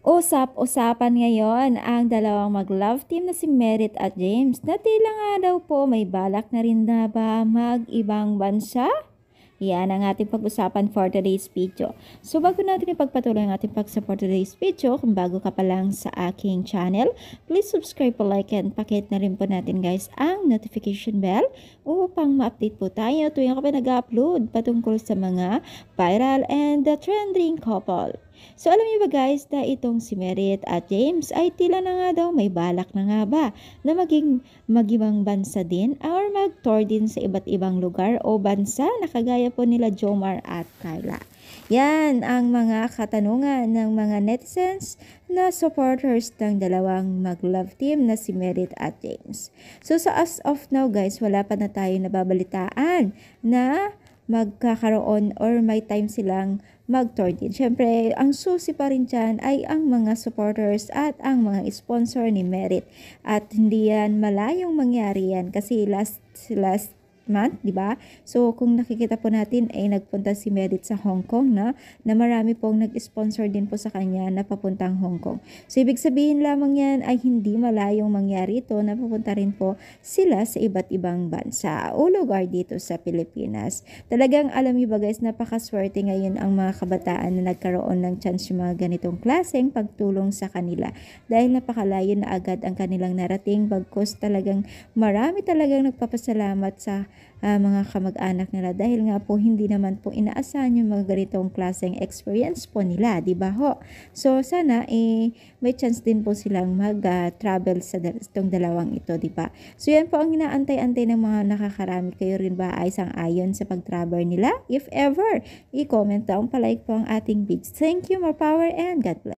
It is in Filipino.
Usap-usapan ngayon ang dalawang mag-love team na si Merit at James na tila nga daw po may balak na rin na ba mag-ibang bansa? Yan ang ating pag-usapan for today's video. So bago natin ipagpatuloy ang ating pag-support today's video, kung bago ka pa lang sa aking channel, please subscribe po, like, and pakihit na rin po natin guys ang notification bell upang ma-update po tayo tuwing ako pa nag-upload patungkol sa mga viral and the trending couple. So alam niyo ba guys na itong si Merit at James ay tila na nga daw may balak na nga ba na maging mag-ibang bansa din or mag-tour din sa iba't ibang lugar o bansa na kagaya po nila Jomar at Carla. Yan ang mga katanungan ng mga netizens na supporters ng dalawang mag-love team na si Merit at James. So sa as of now guys, wala pa na tayo nababalitaan na magkakaroon or may time silang mag-tour din. Siyempre, ang susi pa rin dyan ay ang mga supporters at ang mga sponsor ni Merit. At hindi yan malayong mangyari yan kasi last month, di ba? So, kung nakikita po natin ay nagpunta si Merit sa Hong Kong na marami pong nag-sponsor din po sa kanya na papuntang Hong Kong. So, ibig sabihin lamang yan ay hindi malayong mangyari ito na papunta rin po sila sa iba't ibang bansa o lugar dito sa Pilipinas. Talagang alam niyo ba guys, napakaswerte ngayon ang mga kabataan na nagkaroon ng chance yung mga ganitong klaseng pagtulong sa kanila. Dahil napakalayo na agad ang kanilang narating bagkus talagang marami talagang nagpapasalamat sa mga kamag-anak nila dahil nga po hindi naman po inaasahan yung mga ganitong klaseng experience po nila, di ba ho? So sana may chance din po silang mag-travel sa itong dalawang ito, di ba? So yan po ang inaantay-antay ng mga nakakarami. Kayo rin ba ay sang-ayon sa pag-travel nila? If ever, i-comment down, palike po ang ating page. Thank you, more power, and God bless.